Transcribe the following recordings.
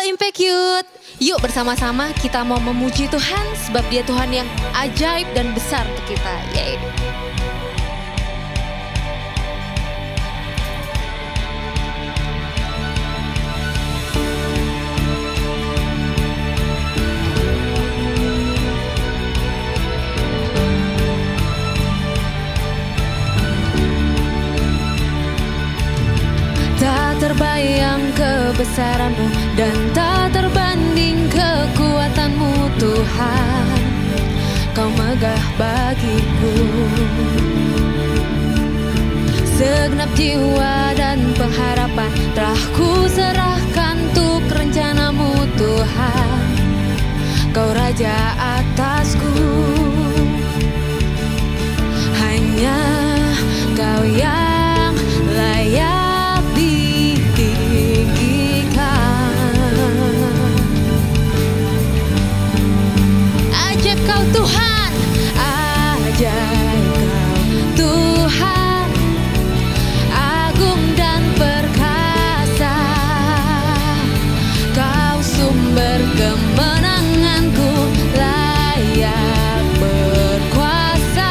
Impact Youth. Yuk bersama-sama kita mau memuji Tuhan sebab Dia Tuhan yang ajaib dan besar untuk kita. Yeay. Tak terbayang kebesaran-Mu dan tak terbanding kekuatan-Mu Tuhan. Kau megah bagiku. Segenap jiwa dan pengharapan telah ku serahkan untuk rencana-Mu Tuhan. Kau Raja atasku. Hanya Kau yang layak Kau Tuhan, ajaib Kau Tuhan, agung dan perkasa. Kau sumber kemenanganku, layak berkuasa,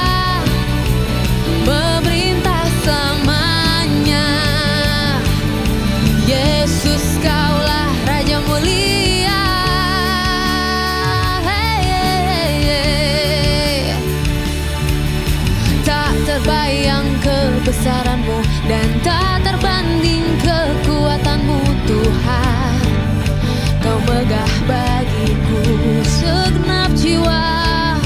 memerintah selamanya. Yesus Kaulah Raja mulia. Terbayang kebesaran-Mu dan tak terbanding kekuatan-Mu Tuhan. Kau megah bagiku. Segenap jiwa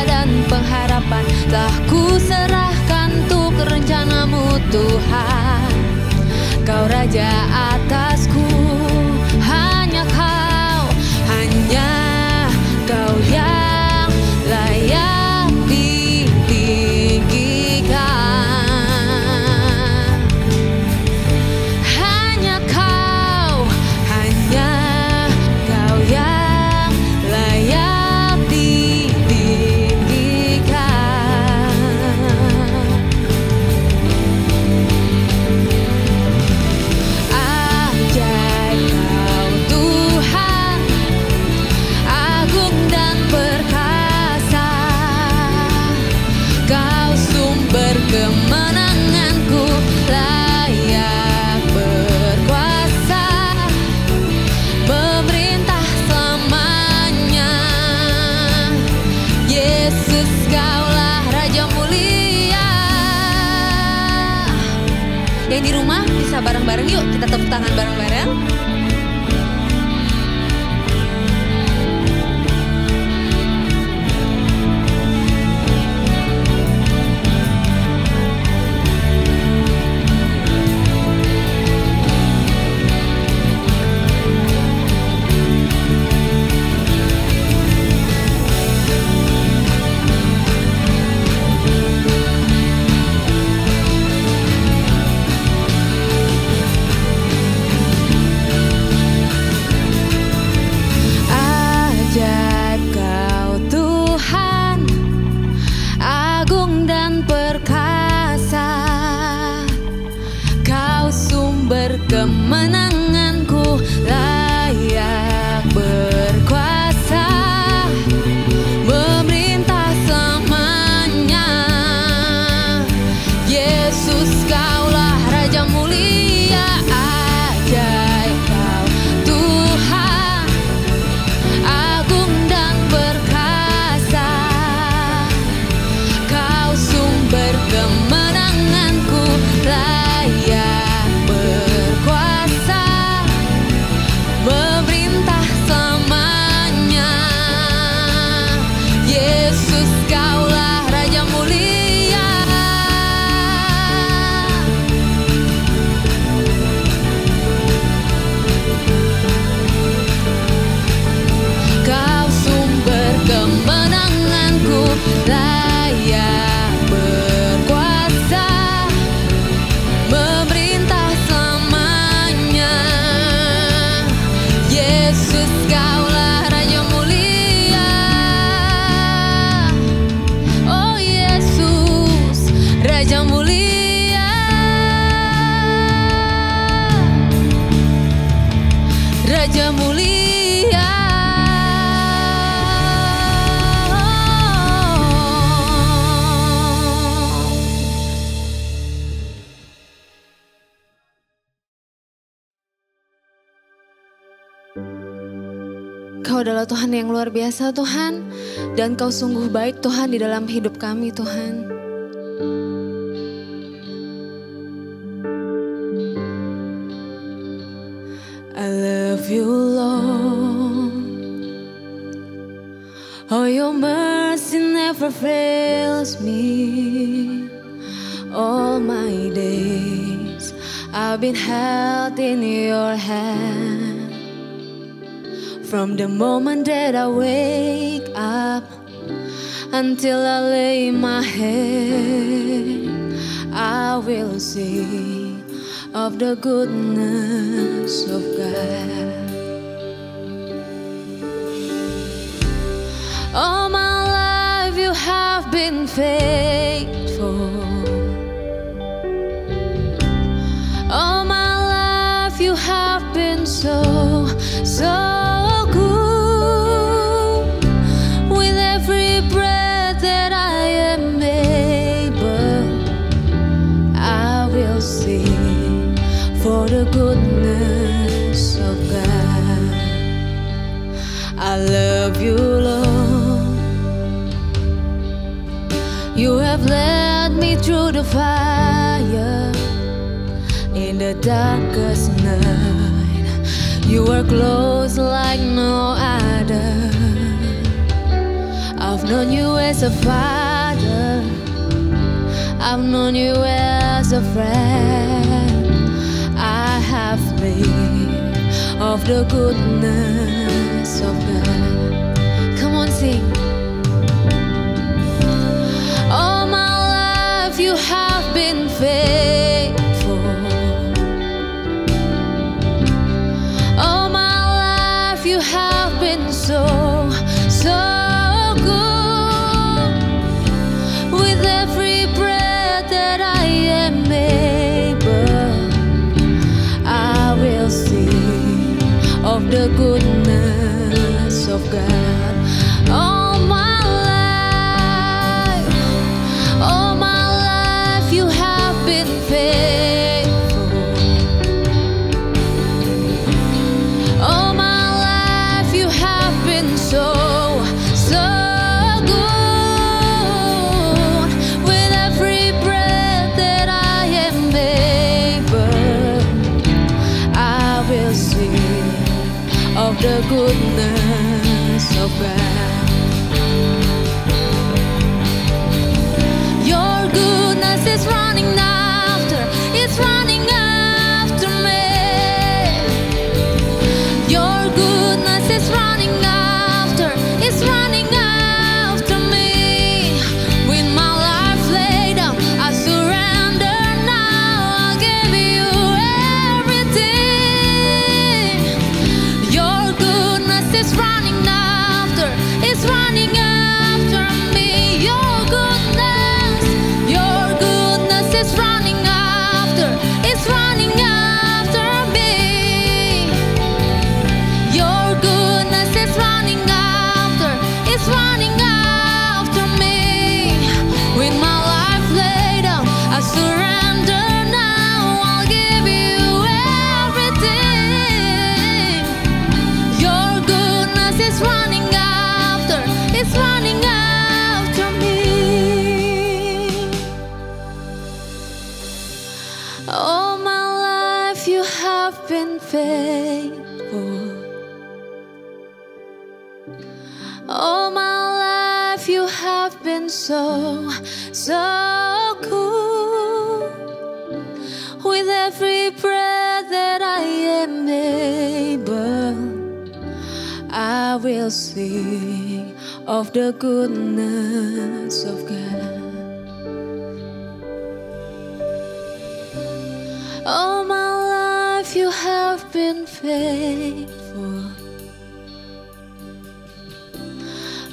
dan pengharapan telah ku serahkan untuk rencana-Mu Tuhan. Kau Raja atasku. Hanya Kau yang layak kemenanganku, layak berkuasa, memerintah selamanya. Yesus Kaulah Raja mulia. Yang di rumah bisa bareng-bareng yuk, kita tepuk tangan bareng-bareng. Kemenanganku, layak berkuasa, memerintah selamanya. Yesus Kaulah Raja mulia. Ajaib Kau Tuhan, agung dan perkasa. Kau sumber kemenanganku, layak berkuasa, memerintah selamanya. Raja mulia. Kau adalah Tuhan yang luar biasa Tuhan, dan Kau sungguh baik Tuhan di dalam hidup kami Tuhan. I love you Lord, oh your mercy never fails me. All my days I've been held in your hand. From the moment that I wake up until I lay my head, I will sing of the goodness of God. All my life you have been faithful. All my life you have been so good. With every breath that I am able, I will sing for the goodness of God. I love you Lord, you have led me through the fire. In the darkest night, you are close like no other. I've known you as a father, I've known you as a friend. I have lived of the goodness of God. Come on, sing. All my life you have been faithful. All my life you have been so good. With every breath that I am able, I will sing of the goodness of God. All my life you have been faithful. All my life you have been so good. With every breath that I am able, I will sing of the goodness of God. Your goodness is running after, it's running after me. Your goodness is running after, it's running after me. With my life laid down, I surrender now. I'll give you everything. Your goodness is running after, it's running after me. Your goodness is running after, it's running after me. Your goodness is running after, it's running after me. With my life laid down, I surrender now. I'll give you everything. Your goodness is running after, it's running after me. All my life you have been faithful. All my life you have been so good. With every breath that I am able, I will sing of the goodness of God. All my life you have been faithful.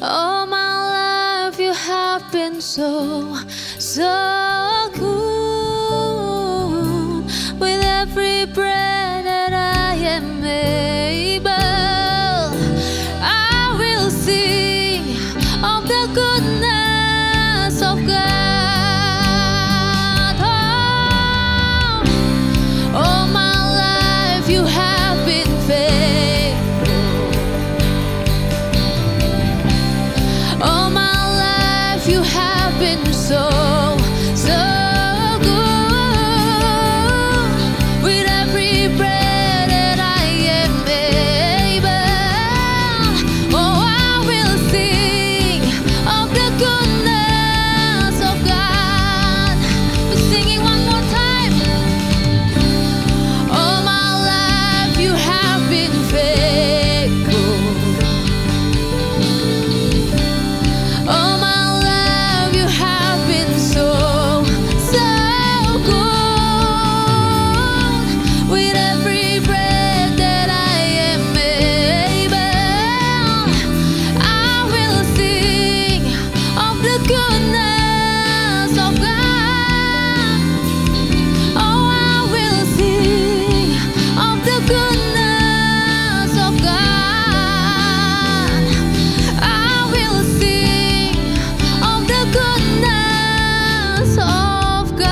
All my life you have been so good. With every breath that I am able, life you have been faithful. All my life you have been so good. With every breath that I am able, oh, I will sing of the goodness of God. We're singing one more time. All my life you have been faithful. All my life you have been so good. With every breath that I am able, I will sing of the goodness of God. Oh, I will sing of the goodness of God. I will sing of the goodness of God.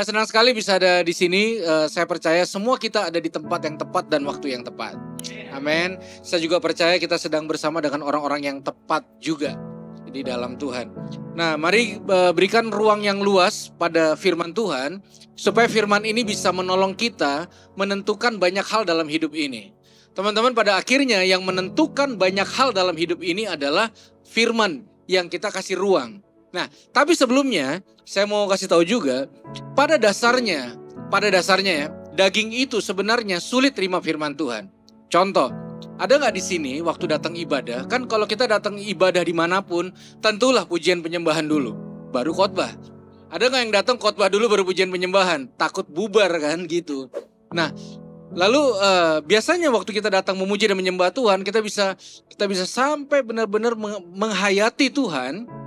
Senang sekali bisa ada di sini. Saya percaya semua kita ada di tempat yang tepat dan waktu yang tepat. Amin. Saya juga percaya kita sedang bersama dengan orang-orang yang tepat juga di dalam Tuhan. Nah, mari berikan ruang yang luas pada firman Tuhan supaya firman ini bisa menolong kita menentukan banyak hal dalam hidup ini. Teman-teman, pada akhirnya yang menentukan banyak hal dalam hidup ini adalah firman yang kita kasih ruang. Nah, tapi sebelumnya saya mau kasih tahu juga, pada dasarnya ya, daging itu sebenarnya sulit terima firman Tuhan. Contoh, ada nggak di sini waktu datang ibadah? Kan kalau kita datang ibadah dimanapun, tentulah pujian penyembahan dulu, baru khotbah. Ada nggak yang datang khotbah dulu baru pujian penyembahan? Takut bubar kan gitu. Nah, lalu biasanya waktu kita datang memuji dan menyembah Tuhan, kita bisa sampai benar-benar menghayati Tuhan.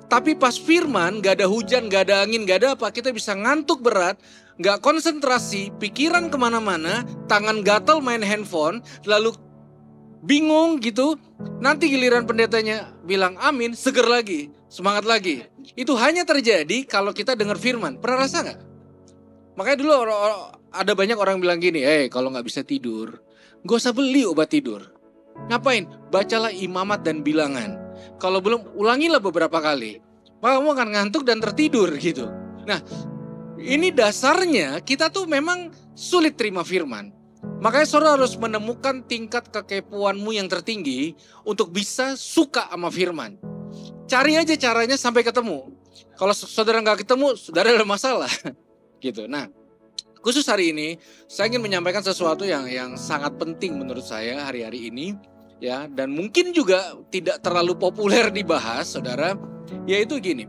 Tapi pas firman, gak ada hujan, gak ada angin, gak ada apa, kita bisa ngantuk berat, gak konsentrasi, pikiran kemana-mana, tangan gatal main handphone, lalu bingung gitu. Nanti giliran pendetanya bilang amin, seger lagi, semangat lagi. Itu hanya terjadi kalau kita dengar firman. Pernah rasa gak? Makanya dulu ada banyak orang bilang gini, kalau gak bisa tidur, gak usah beli obat tidur. Ngapain? Bacalah imamat dan bilangan. Kalau belum, ulangilah beberapa kali. Maka kamu akan ngantuk dan tertidur gitu. Nah, ini dasarnya kita tuh memang sulit terima firman. Makanya saudara harus menemukan tingkat kekepuanmu yang tertinggi untuk bisa suka sama firman. Cari aja caranya sampai ketemu. Kalau saudara nggak ketemu, saudara ada masalah. Gitu. Nah, khusus hari ini saya ingin menyampaikan sesuatu yang sangat penting menurut saya hari-hari ini. Ya, dan mungkin juga tidak terlalu populer dibahas, saudara, yaitu gini,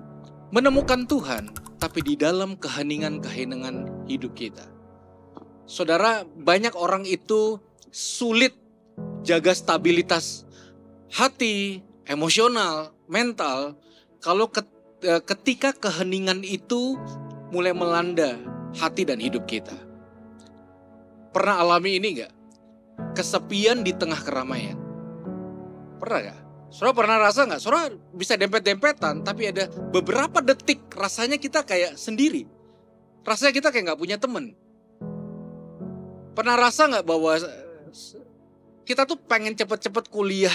menemukan Tuhan, tapi di dalam keheningan-keheningan hidup kita. Saudara, banyak orang itu sulit jaga stabilitas hati, emosional, mental, kalau ketika keheningan itu mulai melanda hati dan hidup kita. Pernah alami ini gak? Kesepian di tengah keramaian. Pernah gak? Saudara pernah rasa gak? Saudara bisa dempet-dempetan, tapi ada beberapa detik rasanya kita kayak sendiri. Rasanya kita kayak gak punya temen. Pernah rasa gak bahwa kita tuh pengen cepet-cepet kuliah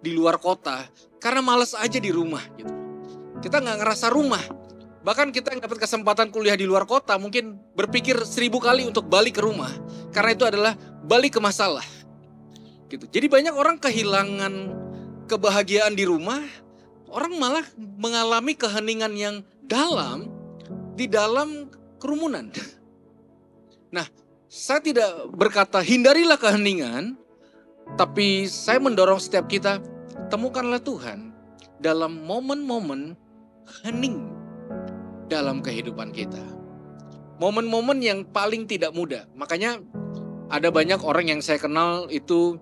di luar kota karena males aja di rumah gitu. Kita gak ngerasa rumah. Bahkan kita yang dapat kesempatan kuliah di luar kota mungkin berpikir 1000 kali untuk balik ke rumah. Karena itu adalah balik ke masalah. Gitu. Jadi banyak orang kehilangan kebahagiaan di rumah, orang malah mengalami keheningan yang dalam di dalam kerumunan. Nah, saya tidak berkata hindarilah keheningan, tapi saya mendorong setiap kita, temukanlah Tuhan dalam momen-momen hening dalam kehidupan kita. Momen-momen yang paling tidak mudah. Makanya ada banyak orang yang saya kenal itu,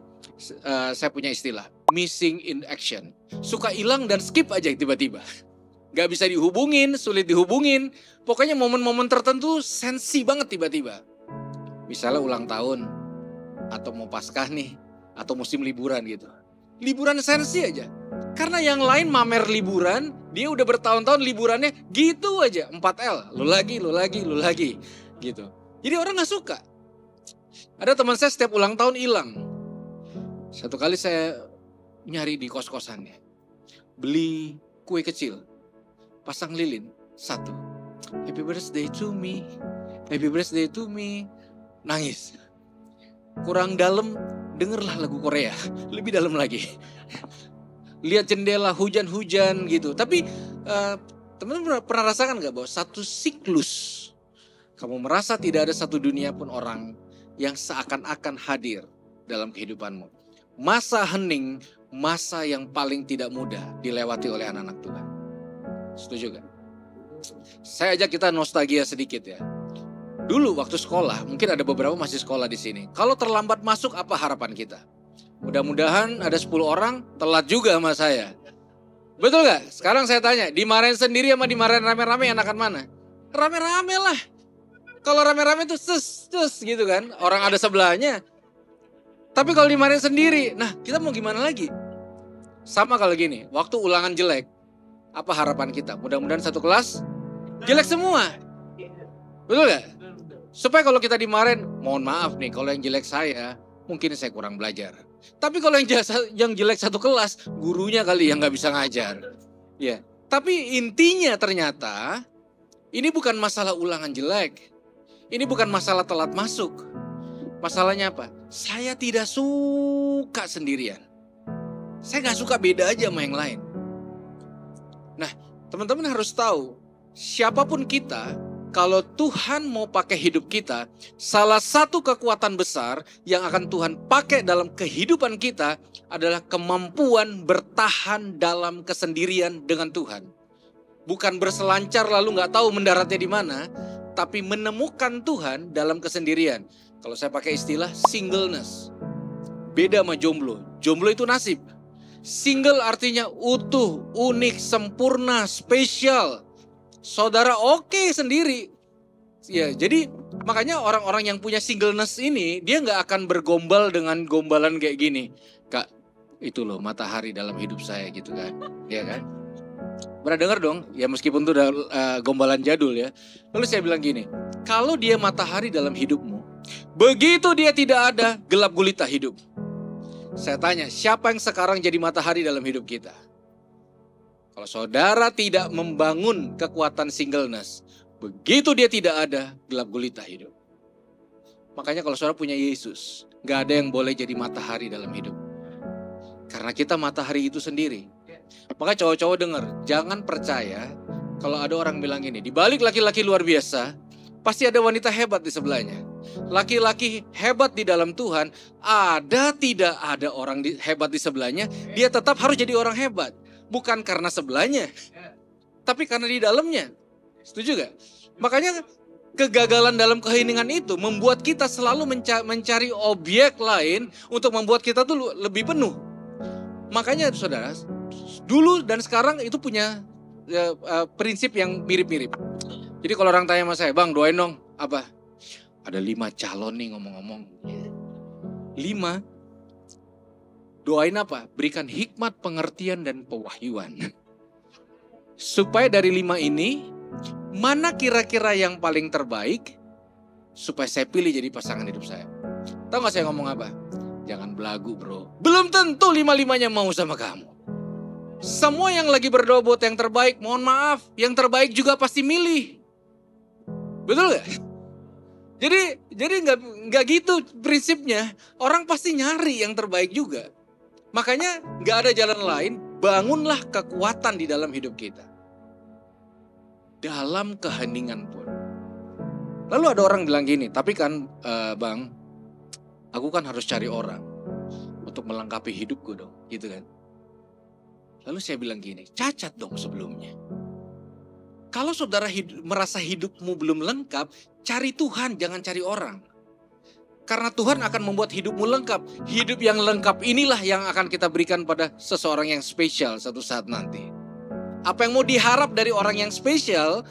saya punya istilah, missing in action. Suka hilang dan skip aja tiba-tiba. Gak bisa dihubungin, sulit dihubungin. Pokoknya momen-momen tertentu sensi banget tiba-tiba. Misalnya ulang tahun, atau mau Paskah nih, atau musim liburan gitu. Liburan sensi aja. Karena yang lain mamer liburan, dia udah bertahun-tahun liburannya gitu aja. 4L, lu lagi. Gitu. Jadi orang gak suka. Ada teman saya setiap ulang tahun hilang. Satu kali saya nyari di kos-kosannya. Beli kue kecil. Pasang lilin. 1. Happy birthday to me. Happy birthday to me. Nangis. Kurang dalam, dengerlah lagu Korea. Lebih dalam lagi. Lihat jendela hujan-hujan gitu. Tapi teman-teman pernah rasakan gak bahwa satu siklus kamu merasa tidak ada satu dunia pun orang yang seakan-akan hadir dalam kehidupanmu. Masa hening, masa yang paling tidak mudah dilewati oleh anak-anak Tuhan. Setuju gak? Saya ajak kita nostalgia sedikit ya. Dulu waktu sekolah, mungkin ada beberapa masih sekolah di sini. Kalau terlambat masuk, apa harapan kita? Mudah-mudahan ada 10 orang telat juga sama saya. Betul gak? Sekarang saya tanya, dimarahin sendiri sama dimarahin rame-rame enakan mana? Rame-rame lah. Kalau rame-rame tuh ses gitu kan. Orang ada sebelahnya. Tapi kalau dimarahin sendiri, nah kita mau gimana lagi? Sama kalau gini, waktu ulangan jelek. Apa harapan kita? Mudah-mudahan satu kelas jelek semua. Betul gak? Supaya kalau kita dimarahin, mohon maaf nih kalau yang jelek saya, mungkin saya kurang belajar. Tapi kalau yang jelek satu kelas, gurunya kali yang gak bisa ngajar. Ya. Tapi intinya ternyata, ini bukan masalah ulangan jelek. Ini bukan masalah telat masuk. Masalahnya apa? Saya tidak suka sendirian. Saya gak suka beda aja sama yang lain. Nah, teman-teman harus tahu, siapapun kita, kalau Tuhan mau pakai hidup kita, salah satu kekuatan besar yang akan Tuhan pakai dalam kehidupan kita adalah kemampuan bertahan dalam kesendirian dengan Tuhan. Bukan berselancar lalu gak tahu mendaratnya di mana, tapi menemukan Tuhan dalam kesendirian. Kalau saya pakai istilah singleness. Beda sama jomblo. Jomblo itu nasib. Single artinya utuh, unik, sempurna, spesial. Saudara oke sendiri. Ya, jadi makanya orang-orang yang punya singleness ini, dia gak akan bergombal dengan gombalan kayak gini. Kak, itu loh matahari dalam hidup saya gitu kan. Ya kan? Pernah dengar dong? Ya meskipun itu udah gombalan jadul ya. Lalu saya bilang gini, kalau dia matahari dalam hidupmu, begitu dia tidak ada, gelap gulita hidup. Saya tanya, siapa yang sekarang jadi matahari dalam hidup kita? Kalau saudara tidak membangun kekuatan singleness, begitu dia tidak ada, gelap gulita hidup. Makanya kalau saudara punya Yesus, gak ada yang boleh jadi matahari dalam hidup. Karena kita matahari itu sendiri. Maka cowok-cowok dengar, jangan percaya kalau ada orang bilang ini, di balik laki-laki luar biasa, pasti ada wanita hebat di sebelahnya. Laki-laki hebat di dalam Tuhan, tidak ada orang hebat di sebelahnya, dia tetap harus jadi orang hebat. Bukan karena sebelahnya, tapi karena di dalamnya. Setuju gak? Makanya kegagalan dalam keheningan itu membuat kita selalu mencari objek lain untuk membuat kita tuh lebih penuh. Makanya saudara, dulu dan sekarang itu punya prinsip yang mirip-mirip. Jadi kalau orang tanya sama saya, bang doain dong, apa? Ada 5 calon nih ngomong-ngomong. 5. Doain apa? Berikan hikmat, pengertian, dan pewahyuan. Supaya dari 5 ini, mana kira-kira yang paling terbaik, supaya saya pilih jadi pasangan hidup saya. Tahu gak saya ngomong apa? Jangan belagu bro. Belum tentu 5-5-nya mau sama kamu. Semua yang lagi berdoa buat yang terbaik, mohon maaf, yang terbaik juga pasti milih. Betul gak? Jadi nggak gitu prinsipnya. Orang pasti nyari yang terbaik juga. Makanya nggak ada jalan lain. Bangunlah kekuatan di dalam hidup kita. Dalam keheningan pun. Lalu ada orang bilang gini, tapi kan bang, aku kan harus cari orang untuk melengkapi hidupku dong, gitu kan. Lalu saya bilang gini, cacat dong sebelumnya. Kalau saudara merasa hidupmu belum lengkap, cari Tuhan, jangan cari orang. Karena Tuhan akan membuat hidupmu lengkap. Hidup yang lengkap inilah yang akan kita berikan pada seseorang yang spesial satu saat nanti. Apa yang mau diharap dari orang yang spesial,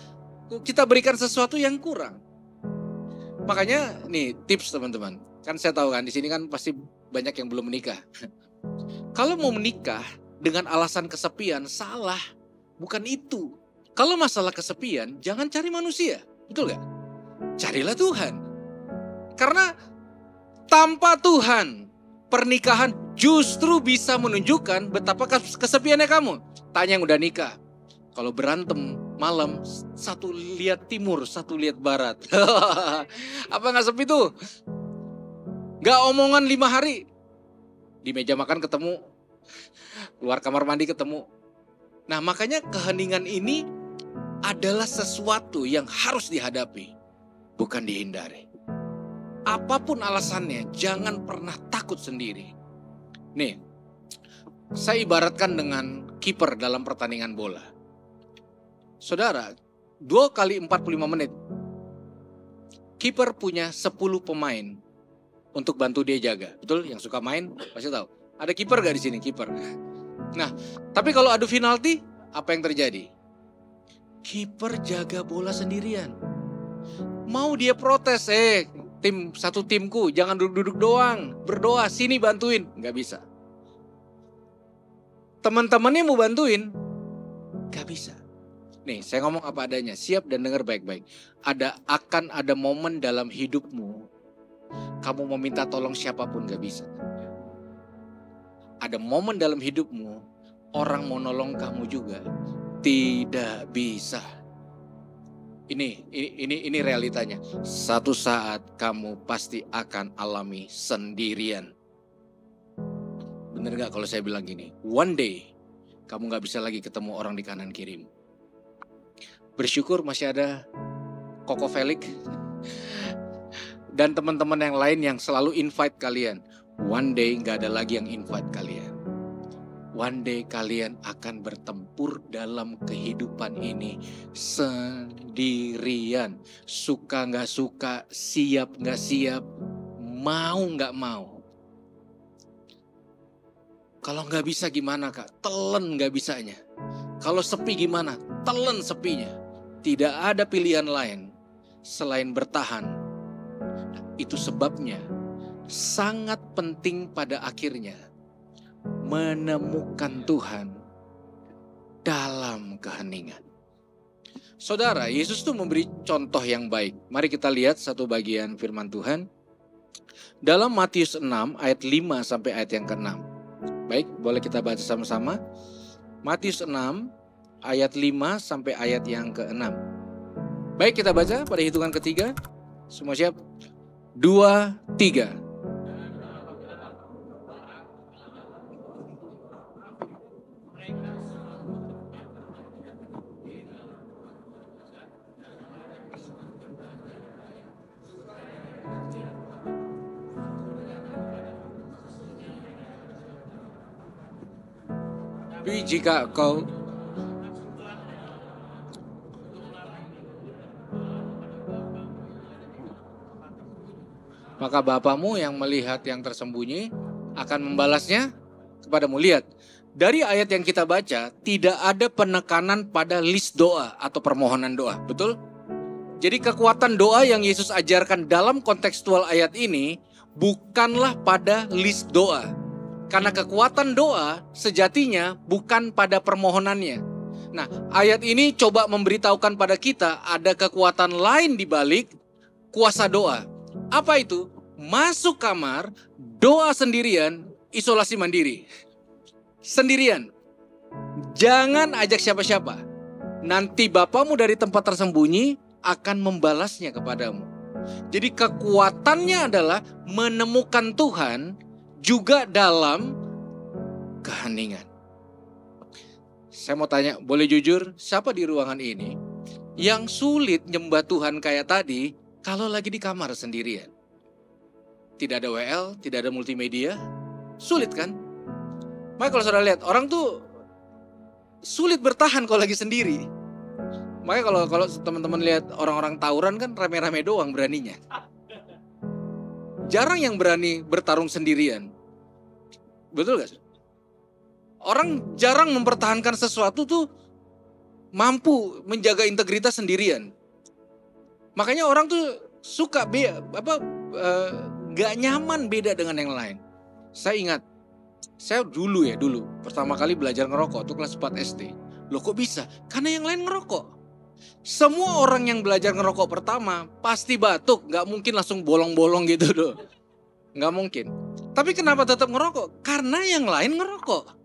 kita berikan sesuatu yang kurang. Makanya nih tips teman-teman. Kan saya tahu kan di sini kan pasti banyak yang belum menikah. Kalau mau menikah dengan alasan kesepian, salah. Bukan itu. Kalau masalah kesepian, jangan cari manusia. Betul gak? Carilah Tuhan. Karena tanpa Tuhan, pernikahan justru bisa menunjukkan betapa kesepiannya kamu. Tanya yang udah nikah. Kalau berantem malam, satu lihat timur, satu lihat barat. Apa gak sepi tuh? Gak omongan 5 hari. Di meja makan ketemu, keluar kamar mandi ketemu. Nah, makanya keheningan ini adalah sesuatu yang harus dihadapi, bukan dihindari. Apapun alasannya, jangan pernah takut sendiri. Nih, saya ibaratkan dengan kiper dalam pertandingan bola. Saudara, 2 kali 45 menit, kiper punya 10 pemain untuk bantu dia jaga. Betul? Yang suka main pasti tahu. Ada kiper gak di sini? Kiper. Nah, tapi kalau adu penalti, apa yang terjadi? Kiper jaga bola sendirian. Mau dia protes, satu timku jangan duduk-duduk doang, berdoa, sini bantuin. Gak bisa. Teman-temannya mau bantuin, gak bisa. Nih, saya ngomong apa adanya, siap dan dengar baik-baik. Akan ada momen dalam hidupmu, kamu mau minta tolong siapapun gak bisa. Ada momen dalam hidupmu, orang mau nolong kamu juga tidak bisa. Ini realitanya. Satu saat kamu pasti akan alami sendirian. Bener gak kalau saya bilang gini? One day kamu gak bisa lagi ketemu orang di kanan kirimu. Bersyukur masih ada Koko Felix dan teman-teman yang lain yang selalu invite kalian. One day gak ada lagi yang invite kalian. One day kalian akan bertempur dalam kehidupan ini sendirian. Suka gak suka, siap gak siap, mau gak mau. Kalau gak bisa gimana kak? Telen gak bisanya. Kalau sepi gimana? Telen sepinya. Tidak ada pilihan lain selain bertahan. Itu sebabnya sangat penting pada akhirnya menemukan Tuhan dalam keheningan. Saudara, Yesus tuh memberi contoh yang baik. Mari kita lihat satu bagian firman Tuhan. Dalam Matius 6 ayat 5 sampai ayat yang ke-6. Baik, boleh kita baca sama-sama. Matius 6 ayat 5 sampai ayat yang ke-6. Baik, kita baca pada hitungan ketiga. Semua siap? 2, 3. Tapi jika kau maka Bapamu yang melihat yang tersembunyi akan membalasnya kepadamu. Lihat, dari ayat yang kita baca tidak ada penekanan pada list doa atau permohonan doa, betul? Jadi kekuatan doa yang Yesus ajarkan dalam kontekstual ayat ini bukanlah pada list doa. Karena kekuatan doa sejatinya bukan pada permohonannya. Nah, ayat ini coba memberitahukan pada kita ada kekuatan lain di balik kuasa doa. Apa itu? Masuk kamar, doa sendirian, isolasi mandiri. Sendirian. Jangan ajak siapa-siapa. Nanti Bapamu dari tempat tersembunyi akan membalasnya kepadamu. Jadi kekuatannya adalah menemukan Tuhan juga dalam keheningan. Saya mau tanya, boleh jujur, siapa di ruangan ini yang sulit nyembah Tuhan kayak tadi kalau lagi di kamar sendirian? Tidak ada WL, tidak ada multimedia, sulit kan? Makanya kalau saudara lihat, orang tuh sulit bertahan kalau lagi sendiri. Makanya kalau teman-teman lihat orang-orang tawuran kan rame-rame doang beraninya. Jarang yang berani bertarung sendirian. Betul gak? Orang jarang mempertahankan sesuatu tuh mampu menjaga integritas sendirian. Makanya orang tuh suka gak nyaman beda dengan yang lain. Saya ingat Saya dulu pertama kali belajar ngerokok tuh kelas 4 SD. Loh kok bisa? Karena yang lain ngerokok. Semua orang yang belajar ngerokok pertama pasti batuk, gak mungkin langsung bolong-bolong gitu loh. Gak mungkin. Tapi kenapa tetap ngerokok? Karena yang lain ngerokok.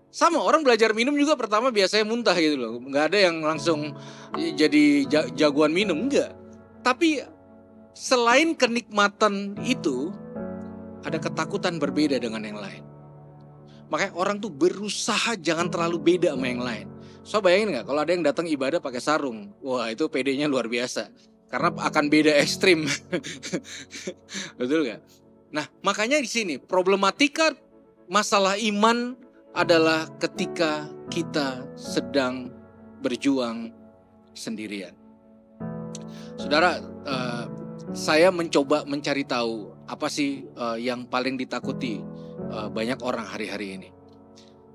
Sama orang belajar minum juga pertama biasanya muntah gitu loh. Gak ada yang langsung jadi jagoan minum, enggak. Tapi selain kenikmatan itu, ada ketakutan berbeda dengan yang lain. Makanya orang tuh berusaha jangan terlalu beda sama yang lain. So bayangin gak kalau ada yang datang ibadah pakai sarung. Wah itu PD-nya luar biasa. Karena akan beda ekstrim. Betul gak? Nah makanya di sini problematika masalah iman adalah ketika kita sedang berjuang sendirian. Saudara, saya mencoba mencari tahu apa sih yang paling ditakuti banyak orang hari-hari ini.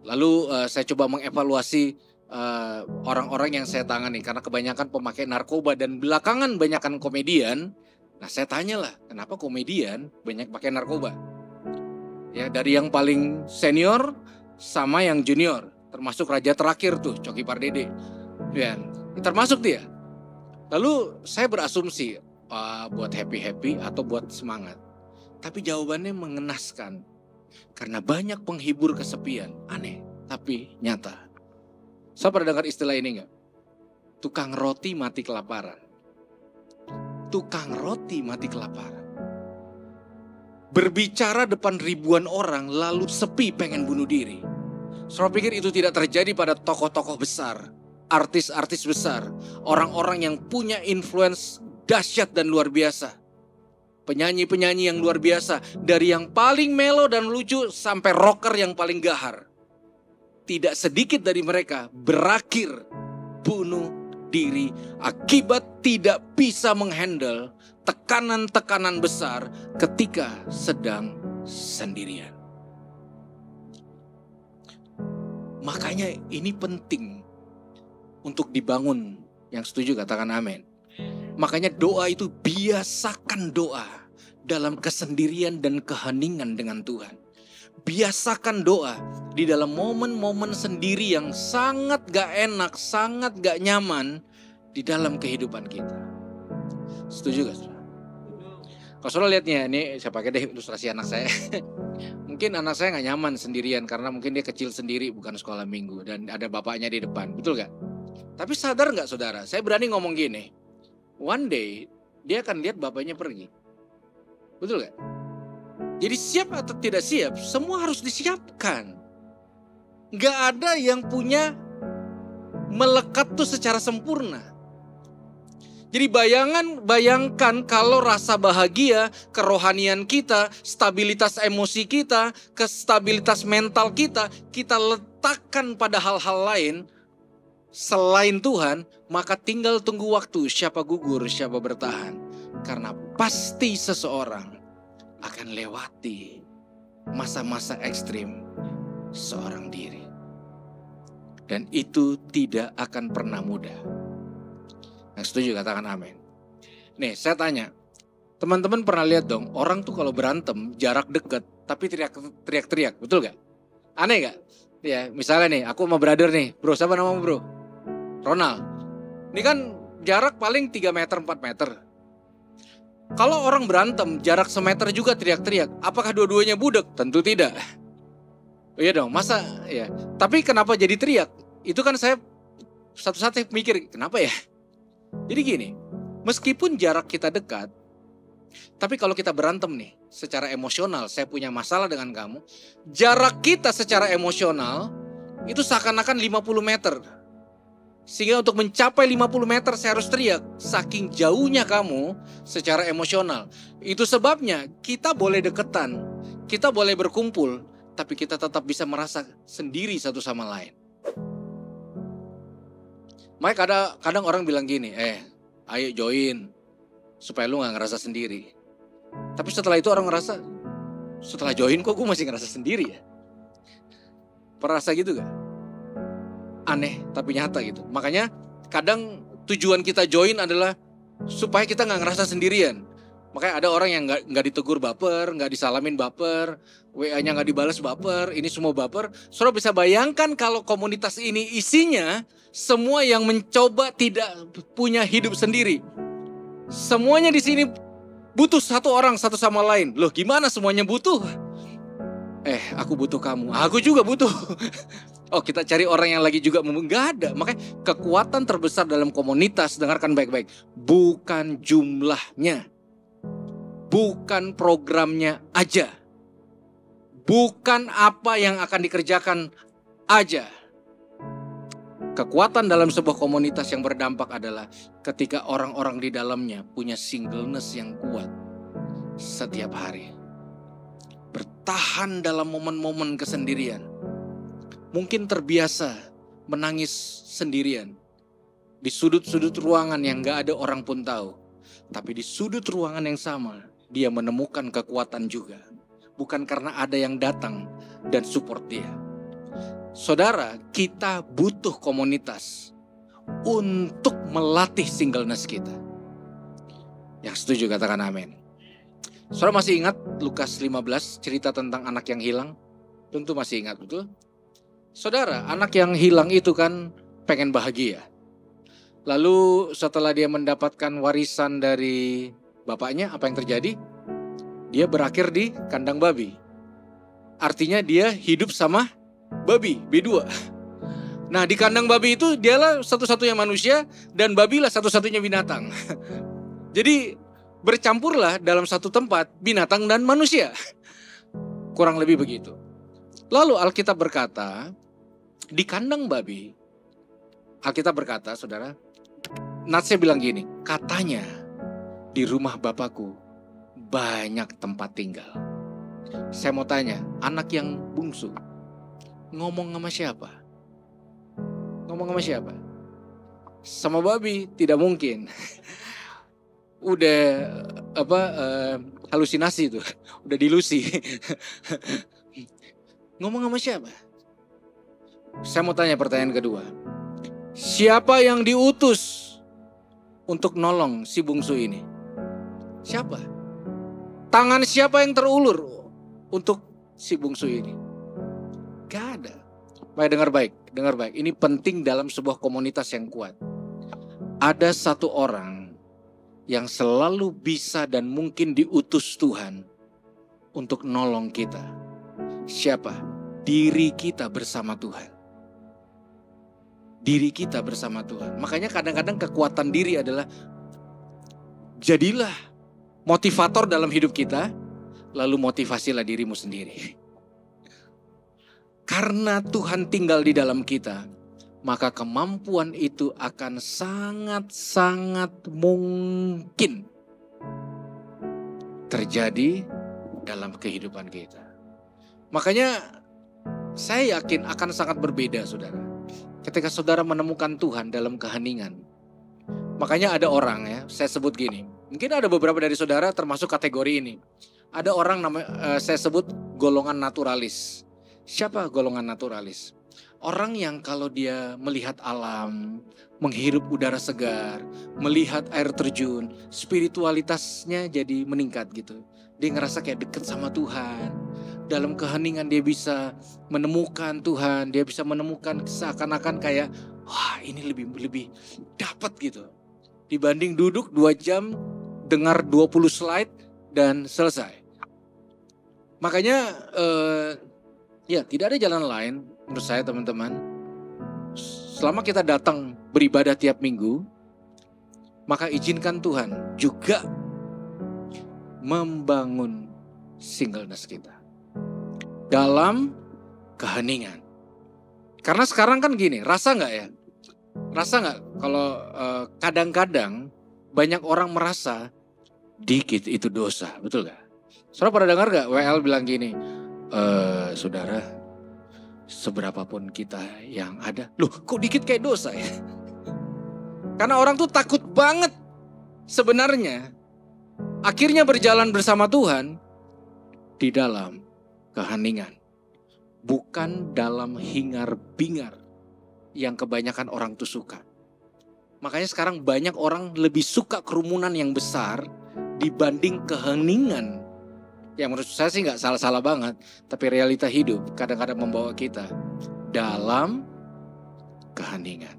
Lalu saya coba mengevaluasi orang-orang yang saya tangani karena kebanyakan pemakai narkoba dan belakangan banyakan komedian. Nah saya tanyalah kenapa komedian banyak pakai narkoba? Ya dari yang paling senior sama yang junior, termasuk raja terakhir tuh Coki Pardede. Ya, termasuk dia. Lalu saya berasumsi buat happy-happy atau buat semangat. Tapi jawabannya mengenaskan. Karena banyak penghibur kesepian. Aneh, tapi nyata. Saya pernah dengar istilah ini enggak? Tukang roti mati kelaparan. Tukang roti mati kelaparan. Berbicara depan ribuan orang lalu sepi pengen bunuh diri. Saya pikir itu tidak terjadi pada tokoh-tokoh besar. Artis-artis besar. Orang-orang yang punya influence dahsyat dan luar biasa. Penyanyi-penyanyi yang luar biasa. Dari yang paling melo dan lucu sampai rocker yang paling gahar. Tidak sedikit dari mereka berakhir bunuh diri akibat tidak bisa menghandle tekanan-tekanan besar ketika sedang sendirian. Makanya ini penting untuk dibangun. Yang setuju katakan amin. Makanya doa itu biasakan doa dalam kesendirian dan keheningan dengan Tuhan. Biasakan doa di dalam momen-momen sendiri yang sangat gak enak, sangat gak nyaman di dalam kehidupan kita. Setuju gak saudara? Kalau saudara lihatnya, ini saya pakai deh ilustrasi anak saya. Mungkin anak saya gak nyaman sendirian karena mungkin dia kecil sendiri bukan sekolah minggu. Dan ada bapaknya di depan, betul gak? Tapi sadar gak saudara, saya berani ngomong gini. One day dia akan lihat bapaknya pergi. Betul gak? Jadi siap atau tidak siap, semua harus disiapkan. Gak ada yang punya melekat tuh secara sempurna. Jadi bayangkan kalau rasa bahagia, kerohanian kita, stabilitas emosi kita, kestabilitas mental kita letakkan pada hal-hal lain selain Tuhan, maka tinggal tunggu waktu siapa gugur, siapa bertahan. Karena pasti seseorang akan lewati masa-masa ekstrim seorang diri. Dan itu tidak akan pernah mudah. Yang setuju katakan amin. Nih saya tanya, teman-teman pernah lihat dong orang tuh kalau berantem jarak dekat tapi teriak-teriak, betul gak? Aneh gak? Ya misalnya nih aku sama brother nih, bro siapa namamu bro? Ronald. Ini kan jarak paling 3 meter 4 meter. Kalau orang berantem jarak semeter juga teriak-teriak, apakah dua-duanya budek? Tentu tidak. Iya dong, masa ya. Tapi kenapa jadi teriak? Itu kan saya satu-satu mikir, kenapa ya? Jadi gini, meskipun jarak kita dekat, tapi kalau kita berantem nih, secara emosional, saya punya masalah dengan kamu, jarak kita secara emosional itu seakan-akan 50 meter. Sehingga untuk mencapai 50 meter saya harus teriak. Saking jauhnya kamu secara emosional. Itu sebabnya kita boleh deketan, kita boleh berkumpul, tapi kita tetap bisa merasa sendiri satu sama lain. Makanya kadang orang bilang gini, ayo join supaya lu gak ngerasa sendiri. Tapi setelah itu orang ngerasa, setelah join kok gue masih ngerasa sendiri ya? Perasa gitu gak? Aneh tapi nyata gitu. Makanya kadang tujuan kita join adalah supaya kita gak ngerasa sendirian. Makanya ada orang yang nggak ditegur baper, nggak disalamin baper, WA-nya nggak dibalas baper, ini semua baper. Saudara bisa bayangkan kalau komunitas ini isinya semua yang mencoba tidak punya hidup sendiri. Semuanya di sini butuh satu orang satu sama lain. Loh gimana semuanya butuh? Aku butuh kamu, aku juga butuh. Oh kita cari orang yang lagi juga nggak ada. Makanya kekuatan terbesar dalam komunitas, dengarkan baik-baik, bukan jumlahnya. Bukan programnya aja. Bukan apa yang akan dikerjakan aja. Kekuatan dalam sebuah komunitas yang berdampak adalah ketika orang-orang di dalamnya punya singleness yang kuat setiap hari. Bertahan dalam momen-momen kesendirian. Mungkin terbiasa menangis sendirian. Di sudut-sudut ruangan yang gak ada orang pun tahu. Tapi di sudut ruangan yang sama, dia menemukan kekuatan juga. Bukan karena ada yang datang dan support dia. Saudara, kita butuh komunitas untuk melatih singleness kita. Yang setuju katakan amin. Saudara masih ingat Lukas 15 cerita tentang anak yang hilang? Tentu masih ingat, betul? Saudara, anak yang hilang itu kan pengen bahagia. Lalu setelah dia mendapatkan warisan dari bapaknya, apa yang terjadi? Dia berakhir di kandang babi. Artinya dia hidup sama babi, B2. Nah di kandang babi itu dialah satu-satunya manusia dan babilah satu-satunya binatang. Jadi bercampurlah dalam satu tempat binatang dan manusia. Kurang lebih begitu. Lalu Alkitab berkata, di kandang babi, Alkitab berkata, saudara, Natsnya bilang gini, katanya di rumah Bapakku banyak tempat tinggal. Saya mau tanya, anak yang bungsu ngomong sama siapa? Ngomong sama siapa? Sama babi? Tidak mungkin. Udah halusinasi itu, udah dilusi. Ngomong sama siapa? Saya mau tanya pertanyaan kedua. Siapa yang diutus untuk nolong si bungsu ini? Siapa? Tangan siapa yang terulur untuk si bungsu ini? Gak ada. Baik, dengar baik. Ini penting dalam sebuah komunitas yang kuat. Ada satu orang yang selalu bisa dan mungkin diutus Tuhan untuk nolong kita. Siapa? Diri kita bersama Tuhan. Diri kita bersama Tuhan. Makanya kadang-kadang kekuatan diri adalah jadilah motivator dalam hidup kita, lalu motivasilah dirimu sendiri. Karena Tuhan tinggal di dalam kita, maka kemampuan itu akan sangat-sangat mungkin terjadi dalam kehidupan kita. Makanya saya yakin akan sangat berbeda, saudara. Ketika saudara menemukan Tuhan dalam keheningan. Makanya ada orang ya, saya sebut gini. Mungkin ada beberapa dari saudara termasuk kategori ini. Ada orang saya sebut golongan naturalis. Siapa golongan naturalis? Orang yang kalau dia melihat alam, menghirup udara segar, melihat air terjun, spiritualitasnya jadi meningkat gitu. Dia ngerasa kayak deket sama Tuhan. Dalam keheningan dia bisa menemukan Tuhan, dia bisa menemukan seakan-akan kayak wah ini lebih dapat gitu. Dibanding duduk 2 jam dengar 20 slide dan selesai. Makanya ya tidak ada jalan lain menurut saya teman-teman. Selama kita datang beribadah tiap minggu, maka izinkan Tuhan juga membangun singleness kita. Dalam keheningan. Karena sekarang kan gini, rasa gak ya? Rasa gak kalau kadang-kadang banyak orang merasa dikit itu dosa, betul gak? Saudara pada dengar gak WL bilang gini, saudara seberapapun kita yang ada, loh kok dikit kayak dosa ya? Karena orang tuh takut banget sebenarnya akhirnya berjalan bersama Tuhan di dalam keheningan, bukan dalam hingar-bingar yang kebanyakan orang tuh suka. Makanya sekarang banyak orang lebih suka kerumunan yang besar dibanding keheningan. Yang menurut saya sih gak salah-salah banget. Tapi realita hidup kadang-kadang membawa kita dalam keheningan.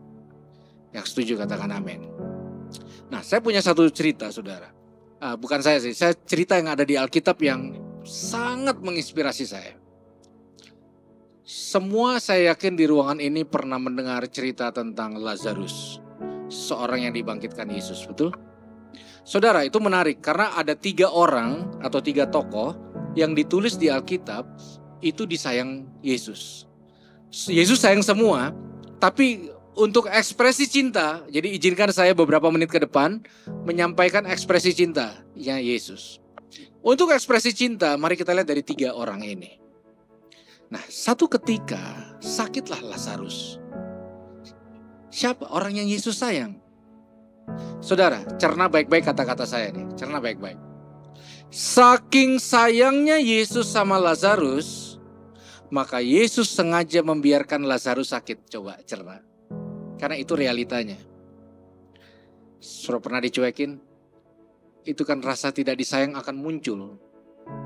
Yang setuju katakan amin. Nah, saya punya satu cerita, saudara. Bukan saya sih, saya cerita yang ada di Alkitab yang sangat menginspirasi saya. Semua saya yakin di ruangan ini pernah mendengar cerita tentang Lazarus. Seorang yang dibangkitkan Yesus, betul? Saudara, itu menarik karena ada 3 orang atau 3 tokoh yang ditulis di Alkitab itu disayang Yesus. Yesus sayang semua, tapi untuk ekspresi cinta, jadi izinkan saya beberapa menit ke depan menyampaikan ekspresi cintanya Yesus. Untuk ekspresi cinta, mari kita lihat dari 3 orang ini. Nah, satu ketika sakitlah Lazarus. Siapa orang yang Yesus sayang? Saudara, cerna baik-baik kata-kata saya nih, cerna baik-baik. Saking sayangnya Yesus sama Lazarus, maka Yesus sengaja membiarkan Lazarus sakit. Coba cerna. Karena itu realitanya. Sudah pernah dicuekin? Itu kan rasa tidak disayang akan muncul.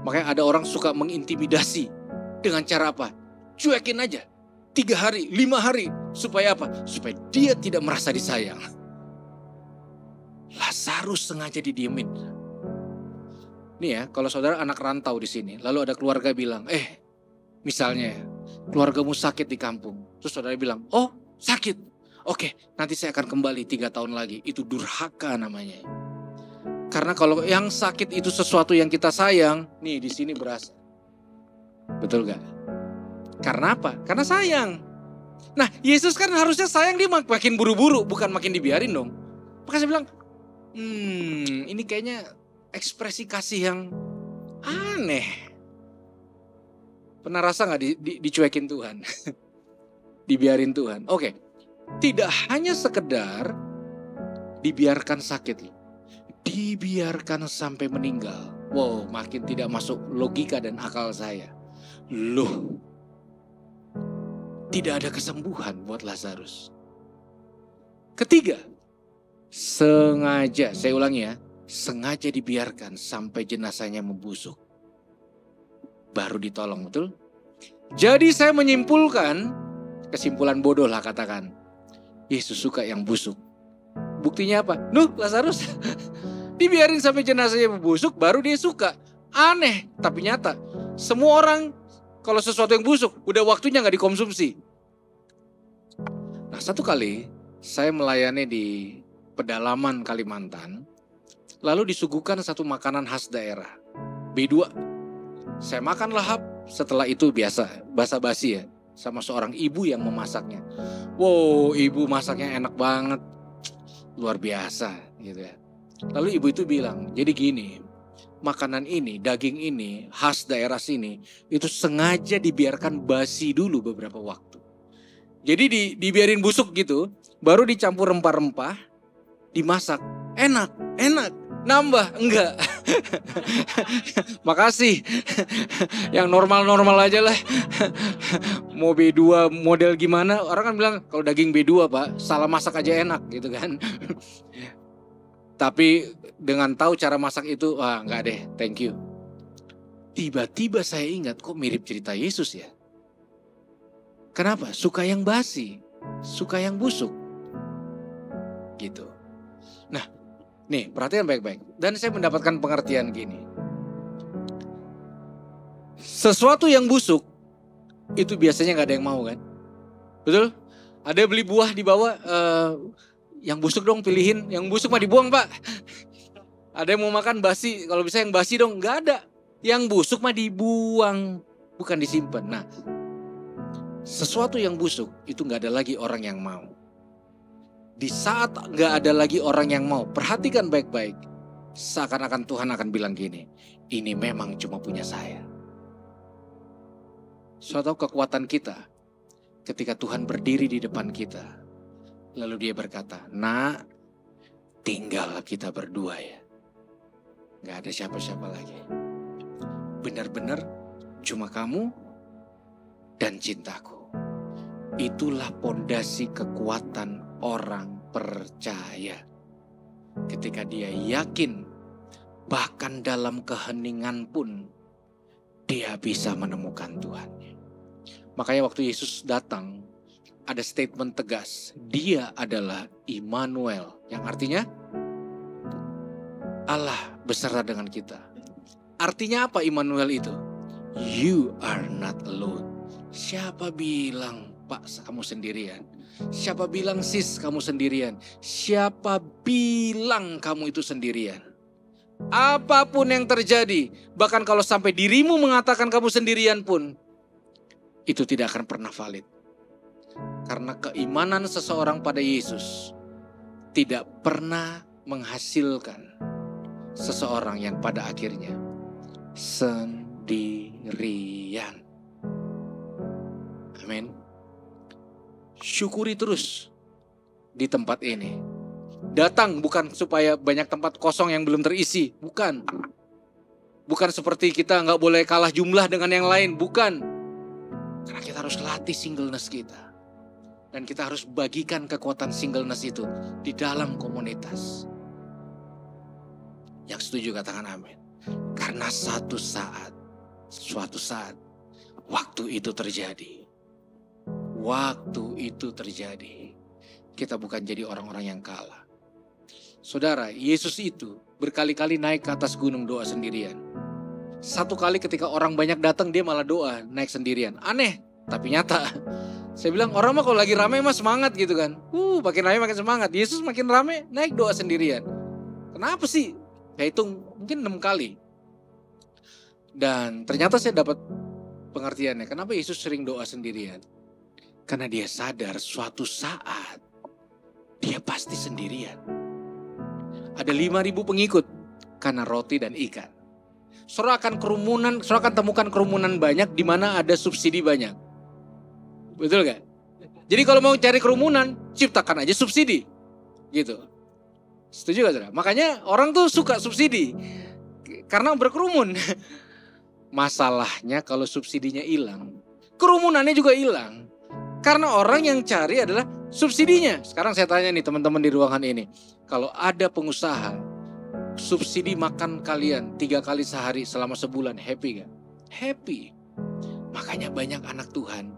Makanya ada orang suka mengintimidasi. Dengan cara apa? Cuekin aja. 3 hari, 5 hari. Supaya apa? Supaya dia tidak merasa disayang. Lazarus sengaja didiemin. Nih ya, kalau saudara anak rantau di sini. Lalu ada keluarga bilang, misalnya keluargamu sakit di kampung. Terus saudara bilang, oh sakit. Oke, nanti saya akan kembali 3 tahun lagi. Itu durhaka namanya. Karena kalau yang sakit itu sesuatu yang kita sayang, nih di sini berasa. Betul gak? Karena apa? Karena sayang. Nah, Yesus kan harusnya sayang, dia makin buru-buru, bukan makin dibiarin dong. Maka saya bilang, ini kayaknya ekspresi kasih yang aneh. Pernah rasa gak dicuekin Tuhan? Dibiarin Tuhan. Oke. Tidak hanya sekedar dibiarkan sakit, dibiarkan sampai meninggal. Wow, makin tidak masuk logika dan akal saya. Loh, tidak ada kesembuhan buat Lazarus. Ketiga, sengaja, saya ulangi ya, sengaja dibiarkan sampai jenazahnya membusuk. Baru ditolong, betul? Jadi saya menyimpulkan, kesimpulan bodoh lah katakan. Yesus suka yang busuk. Buktinya apa? Lazarus dibiarin sampai jenazahnya membusuk baru dia suka. Aneh tapi nyata. Semua orang kalau sesuatu yang busuk udah waktunya gak dikonsumsi. Nah, satu kali saya melayani di pedalaman Kalimantan. Lalu disuguhkan satu makanan khas daerah. B2. Saya makan lahap. Setelah itu biasa basa-basi ya. Sama seorang ibu yang memasaknya. Wow, ibu masaknya enak banget. Luar biasa gitu ya. Lalu ibu itu bilang, jadi gini, makanan ini, daging ini, khas daerah sini, itu sengaja dibiarkan basi dulu beberapa waktu. Jadi dibiarin busuk gitu, baru dicampur rempah-rempah, dimasak. Enak, nambah, enggak. Makasih. Yang normal-normal aja lah. Mau B2 model gimana? Orang kan bilang kalau daging B2 Pak, salah masak aja enak gitu kan. Tapi dengan tahu cara masak itu, enggak deh, thank you. Tiba-tiba saya ingat kok mirip cerita Yesus ya. Kenapa? Suka yang basi, suka yang busuk. Gitu. Nah, nih perhatian baik-baik. Dan saya mendapatkan pengertian gini. Sesuatu yang busuk itu biasanya gak ada yang mau kan? Betul? Ada beli buah dibawa, yang busuk dong pilihin, yang busuk mah dibuang Pak. Ada yang mau makan basi, kalau bisa yang basi dong, gak ada. Yang busuk mah dibuang, bukan disimpan. Nah, sesuatu yang busuk itu gak ada lagi orang yang mau. Di saat gak ada lagi orang yang mau, perhatikan baik-baik. Seakan-akan Tuhan akan bilang gini, ini memang cuma punya saya. Suatu kekuatan kita ketika Tuhan berdiri di depan kita. Lalu dia berkata, nak, tinggal kita berdua ya. Gak ada siapa-siapa lagi. Benar-benar cuma kamu dan cintaku. Itulah pondasi kekuatan orang percaya. Ketika dia yakin bahkan dalam keheningan pun dia bisa menemukan Tuhan. Makanya waktu Yesus datang, ada statement tegas, dia adalah Immanuel, yang artinya Allah beserta dengan kita. Artinya apa Immanuel itu? You are not alone. Siapa bilang Pak kamu sendirian? Siapa bilang sis kamu sendirian? Siapa bilang kamu itu sendirian? Apapun yang terjadi, bahkan kalau sampai dirimu mengatakan kamu sendirian pun, itu tidak akan pernah valid. Karena keimanan seseorang pada Yesus tidak pernah menghasilkan seseorang yang pada akhirnya sendirian. Amin. Syukuri terus di tempat ini. Datang bukan supaya banyak tempat kosong yang belum terisi. Bukan. Bukan seperti kita gak boleh kalah jumlah dengan yang lain. Bukan. Karena kita harus latih singleness kita. Dan kita harus bagikan kekuatan singleness itu di dalam komunitas. Yang setuju katakan amin. Karena suatu saat, waktu itu terjadi. Waktu itu terjadi. Kita bukan jadi orang-orang yang kalah. Saudara, Yesus itu berkali-kali naik ke atas gunung doa sendirian. Satu kali ketika orang banyak datang dia malah doa naik sendirian. Aneh, tapi nyata. Saya bilang orang mah kalau lagi rame mah semangat gitu kan. Makin rame makin semangat. Yesus makin rame naik doa sendirian. Kenapa sih? Saya hitung mungkin 6 kali. Dan ternyata saya dapat pengertiannya. Kenapa Yesus sering doa sendirian? Karena dia sadar suatu saat dia pasti sendirian. Ada 5.000 pengikut karena roti dan ikan. Saudara akan temukan kerumunan banyak di mana ada subsidi banyak. Betul gak? Jadi kalau mau cari kerumunan, ciptakan aja subsidi. Gitu. Setuju gak saudara? Makanya orang tuh suka subsidi. Karena berkerumun. Masalahnya kalau subsidinya hilang, kerumunannya juga hilang. Karena orang yang cari adalah subsidinya. Sekarang saya tanya nih teman-teman di ruangan ini. Kalau ada pengusaha, subsidi makan kalian 3 kali sehari selama sebulan, happy gak? Happy. Makanya banyak anak Tuhan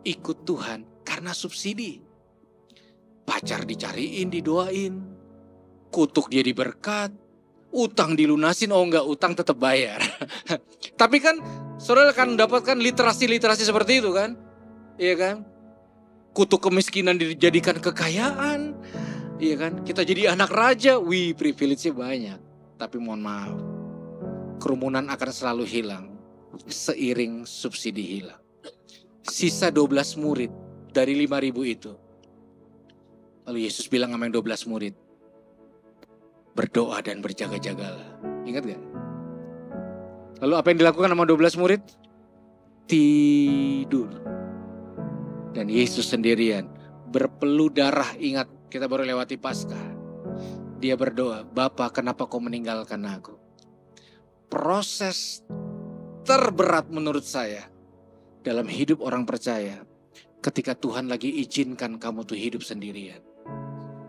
ikut Tuhan karena subsidi. Pacar dicariin, didoain. Kutuk dia diberkat. Utang dilunasin, oh enggak, utang tetap bayar. Tapi kan saudara akan mendapatkan literasi-literasi seperti itu kan? Iya kan? Kutuk kemiskinan dijadikan kekayaan. Iya kan? Kita jadi anak raja, privilege-nya banyak. Tapi mohon maaf, kerumunan akan selalu hilang seiring subsidi hilang. Sisa 12 murid dari 5.000 itu. Lalu Yesus bilang sama yang 12 murid, berdoa dan berjaga-jagalah. Ingat gak? Lalu apa yang dilakukan sama 12 murid? Tidur. Dan Yesus sendirian berpeluh darah. Ingat, kita baru lewati Paskah. Dia berdoa, Bapa kenapa kau meninggalkan aku? Proses terberat menurut saya dalam hidup orang percaya, ketika Tuhan lagi izinkan kamu tuh hidup sendirian.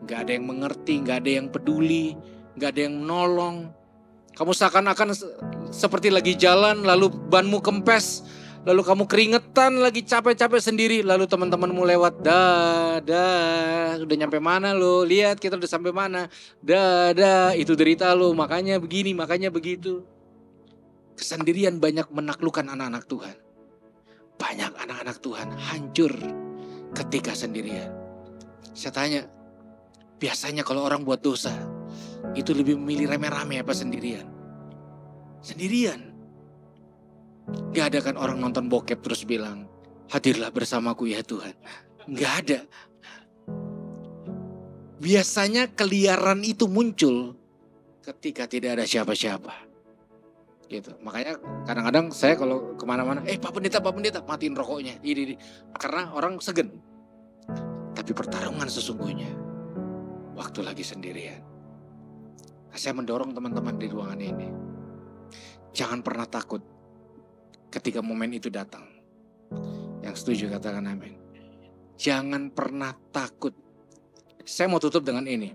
Gak ada yang mengerti, gak ada yang peduli, gak ada yang menolong. Kamu seakan-akan seperti lagi jalan lalu banmu kempes. Lalu kamu keringetan lagi capek-capek sendiri. Lalu teman-temanmu lewat. Dah. Udah nyampe mana lo? Lihat kita udah sampai mana. Dah. Itu derita lo. Makanya begini, makanya begitu. Kesendirian banyak menaklukkan anak-anak Tuhan. Banyak anak-anak Tuhan hancur ketika sendirian. Saya tanya. Biasanya kalau orang buat dosa. Itu lebih memilih rame-rame apa sendirian? Sendirian. Gak ada kan orang nonton bokep terus bilang, hadirlah bersamaku ya Tuhan. Gak ada. Biasanya keliaran itu muncul ketika tidak ada siapa-siapa. Gitu. Makanya kadang-kadang saya kalau kemana-mana, Pak Pendeta, matiin rokoknya. Ini. Karena orang segen. Tapi pertarungan sesungguhnya, waktu lagi sendirian. Saya mendorong teman-teman di ruangan ini. Jangan pernah takut ketika momen itu datang. Yang setuju katakan amin. Jangan pernah takut. Saya mau tutup dengan ini.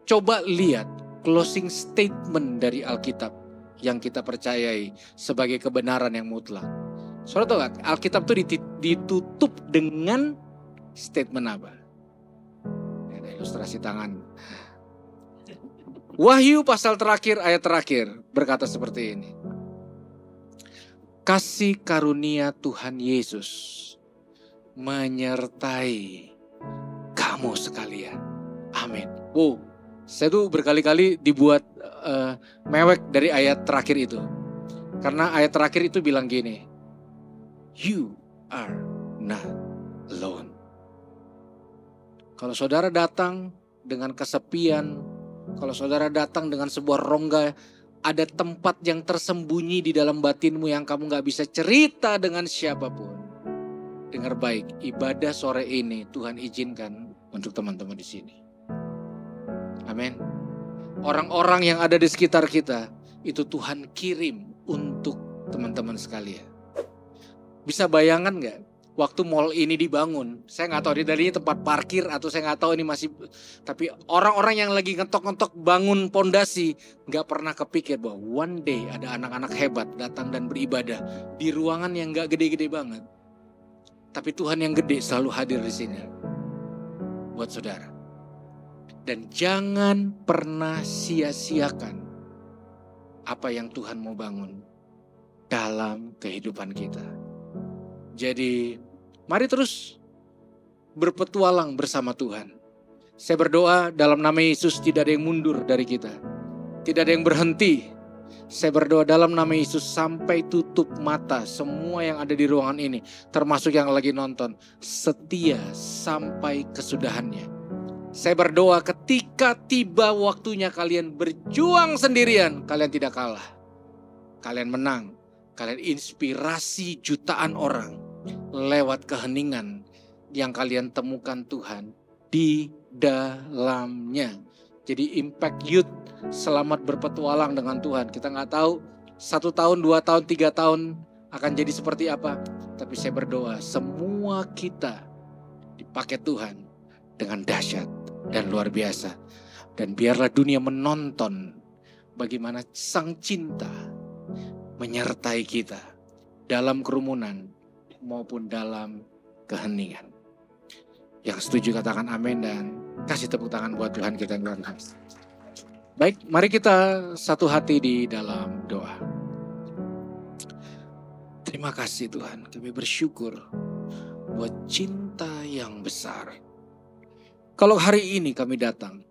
Coba lihat closing statement dari Alkitab yang kita percayai sebagai kebenaran yang mutlak. Saudara tahu gak, Alkitab itu ditutup dengan statement apa? Ada ilustrasi tangan. Wahyu pasal terakhir, ayat terakhir berkata seperti ini. Kasih karunia Tuhan Yesus menyertai kamu sekalian. Amin. Wow, saya tuh berkali-kali dibuat mewek dari ayat terakhir itu. Karena ayat terakhir itu bilang gini. You are not alone. Kalau saudara datang dengan kesepian, kalau saudara datang dengan sebuah rongga, ada tempat yang tersembunyi di dalam batinmu yang kamu gak bisa cerita dengan siapapun. Dengar baik, ibadah sore ini Tuhan izinkan untuk teman-teman di sini. Amin. Orang-orang yang ada di sekitar kita, itu Tuhan kirim untuk teman-teman sekalian. Bisa bayangan gak? Waktu mall ini dibangun, saya nggak tahu dari tempat parkir atau saya nggak tahu ini masih, tapi orang-orang yang lagi ngetok-ngetok bangun pondasi nggak pernah kepikir bahwa one day ada anak-anak hebat datang dan beribadah di ruangan yang nggak gede-gede banget, tapi Tuhan yang gede selalu hadir di sini buat saudara. Dan jangan pernah sia-siakan apa yang Tuhan mau bangun dalam kehidupan kita. Jadi mari terus berpetualang bersama Tuhan. Saya berdoa dalam nama Yesus tidak ada yang mundur dari kita. Tidak ada yang berhenti. Saya berdoa dalam nama Yesus sampai tutup mata semua yang ada di ruangan ini. Termasuk yang lagi nonton. Setia sampai kesudahannya. Saya berdoa ketika tiba waktunya kalian berjuang sendirian. Kalian tidak kalah. Kalian menang. Kalian inspirasi jutaan orang lewat keheningan yang kalian temukan Tuhan di dalamnya. Jadi Impact Youth selamat berpetualang dengan Tuhan. Kita nggak tahu 1 tahun, 2 tahun, 3 tahun akan jadi seperti apa. Tapi saya berdoa semua kita dipakai Tuhan dengan dahsyat dan luar biasa. Dan biarlah dunia menonton bagaimana Sang Cinta menyertai kita dalam kerumunan maupun dalam keheningan. Yang setuju katakan amin dan kasih tepuk tangan buat Tuhan kita yang luar biasa. Baik, mari kita satu hati di dalam doa. Terima kasih Tuhan, kami bersyukur buat cinta yang besar. Kalau hari ini kami datang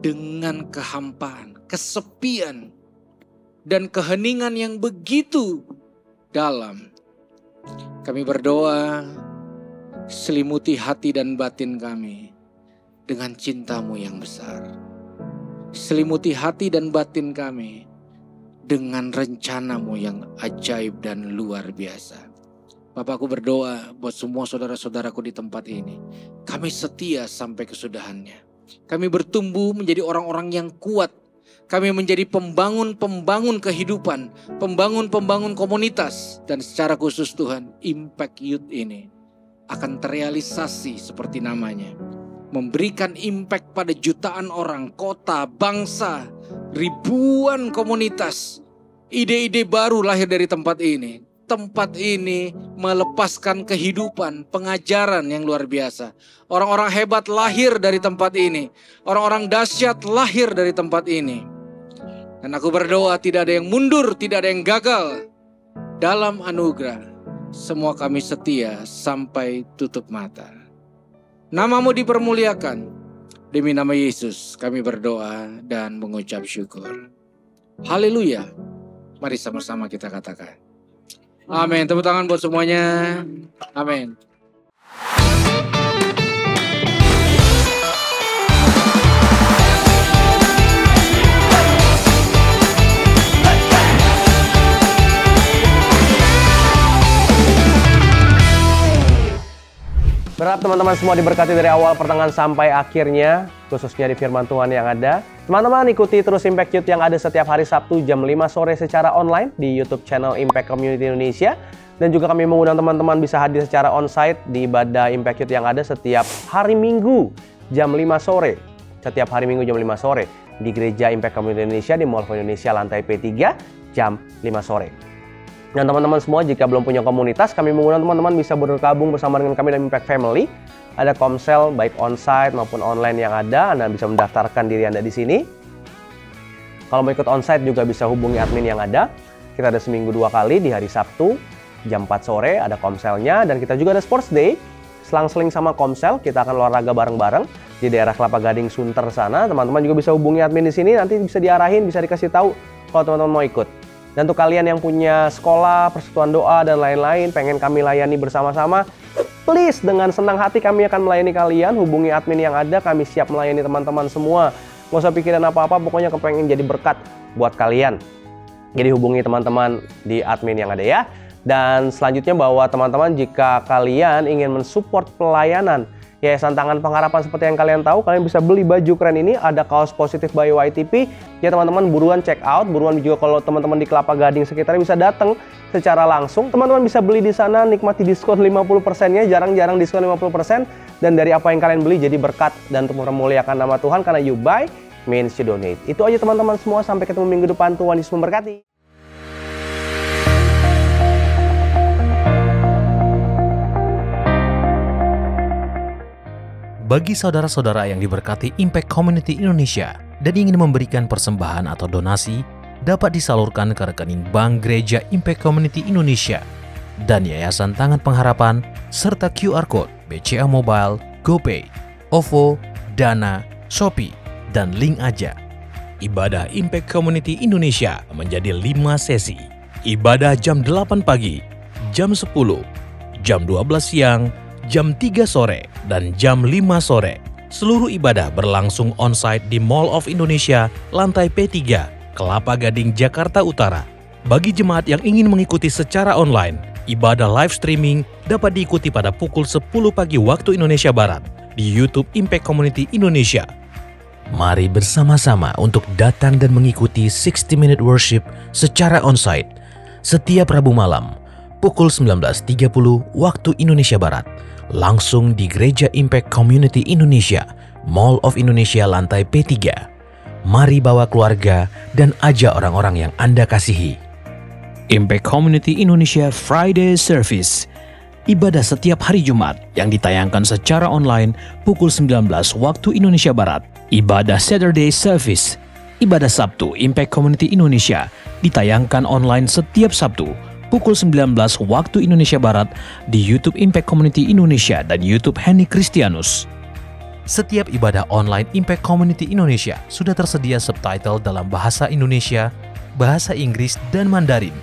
dengan kehampaan, kesepian, dan keheningan yang begitu dalam. Kami berdoa, selimuti hati dan batin kami dengan cinta-Mu yang besar. Selimuti hati dan batin kami dengan rencana-Mu yang ajaib dan luar biasa. Bapak, aku berdoa buat semua saudara-saudaraku di tempat ini. Kami setia sampai kesudahannya. Kami bertumbuh menjadi orang-orang yang kuat. Kami menjadi pembangun-pembangun kehidupan, pembangun-pembangun komunitas. Dan secara khusus Tuhan, Impact Youth ini akan terrealisasi seperti namanya. Memberikan impact pada jutaan orang, kota, bangsa, ribuan komunitas. Ide-ide baru lahir dari tempat ini. Tempat ini melepaskan kehidupan, pengajaran yang luar biasa. Orang-orang hebat lahir dari tempat ini. Orang-orang dahsyat lahir dari tempat ini. Dan aku berdoa tidak ada yang mundur, tidak ada yang gagal. Dalam anugerah, semua kami setia sampai tutup mata. Nama-Mu dipermuliakan. Demi nama Yesus kami berdoa dan mengucap syukur. Haleluya. Mari sama-sama kita katakan. Amin. Tepuk tangan buat semuanya. Amin. Berharap teman-teman semua diberkati dari awal pertengahan sampai akhirnya, khususnya di firman Tuhan yang ada. Teman-teman ikuti terus Impact Youth yang ada setiap hari Sabtu jam 5 sore secara online di YouTube channel Impact Community Indonesia. Dan juga kami mengundang teman-teman bisa hadir secara onsite di ibadah Impact Youth yang ada setiap hari Minggu jam 5 sore. Setiap hari Minggu jam 5 sore. di Gereja Impact Community Indonesia di Mall of Indonesia lantai P3 jam 5 sore. Dan teman-teman semua, jika belum punya komunitas, kami mengundang teman-teman bisa bergabung bersama dengan kami dalam Impact Family. Ada komsel baik onsite maupun online yang ada, Anda bisa mendaftarkan diri Anda di sini. Kalau mau ikut onsite juga bisa hubungi admin yang ada. Kita ada seminggu 2 kali di hari Sabtu jam 4 sore, ada komselnya. Dan kita juga ada Sports Day, selang-seling sama komsel, kita akan olahraga bareng-bareng di daerah Kelapa Gading, Sunter sana. Teman-teman juga bisa hubungi admin di sini, nanti bisa diarahin, bisa dikasih tahu kalau teman-teman mau ikut. Dan untuk kalian yang punya sekolah, persekutuan doa, dan lain-lain, pengen kami layani bersama-sama, please dengan senang hati kami akan melayani kalian. Hubungi admin yang ada, kami siap melayani teman-teman semua. Nggak usah pikirin apa-apa, pokoknya kepengen jadi berkat buat kalian. Jadi hubungi teman-teman di admin yang ada ya. Dan selanjutnya bahwa teman-teman, jika kalian ingin mensupport pelayanan Yayasan Tangan Pengharapan seperti yang kalian tahu, kalian bisa beli baju keren ini, ada kaos positif by YTP. Ya teman-teman, buruan check out, buruan juga kalau teman-teman di Kelapa Gading sekitarnya bisa datang secara langsung. Teman-teman bisa beli di sana, nikmati diskon 50%-nya, jarang-jarang diskon 50%. Dan dari apa yang kalian beli jadi berkat dan untuk memuliakan nama Tuhan, karena you buy means you donate. Itu aja teman-teman semua, sampai ketemu minggu depan. Tuhan Yesus memberkati. Bagi saudara-saudara yang diberkati Impact Community Indonesia dan ingin memberikan persembahan atau donasi, dapat disalurkan ke rekening Bank Gereja Impact Community Indonesia dan Yayasan Tangan Pengharapan, serta QR Code BCA Mobile, GoPay, OVO, Dana, Shopee, dan Link Aja. Ibadah Impact Community Indonesia menjadi 5 sesi. Ibadah jam 8 pagi, jam 10, jam 12 siang, jam 3 sore, dan jam 5 sore. Seluruh ibadah berlangsung onsite di Mall of Indonesia, lantai P3, Kelapa Gading, Jakarta Utara. Bagi jemaat yang ingin mengikuti secara online, ibadah live streaming dapat diikuti pada pukul 10 pagi waktu Indonesia Barat di YouTube Impact Community Indonesia. Mari bersama-sama untuk datang dan mengikuti 60 Minute Worship secara onsite setiap Rabu malam pukul 19.30 waktu Indonesia Barat, langsung di Gereja Impact Community Indonesia, Mall of Indonesia lantai P3. Mari bawa keluarga dan ajak orang-orang yang Anda kasihi. Impact Community Indonesia Friday Service, ibadah setiap hari Jumat yang ditayangkan secara online pukul 19 waktu Indonesia Barat. Ibadah Saturday Service, ibadah Sabtu Impact Community Indonesia ditayangkan online setiap Sabtu pukul 19 waktu Indonesia Barat di YouTube Impact Community Indonesia dan YouTube Henny Kristianus. Setiap ibadah online Impact Community Indonesia sudah tersedia subtitle dalam bahasa Indonesia, bahasa Inggris, dan Mandarin.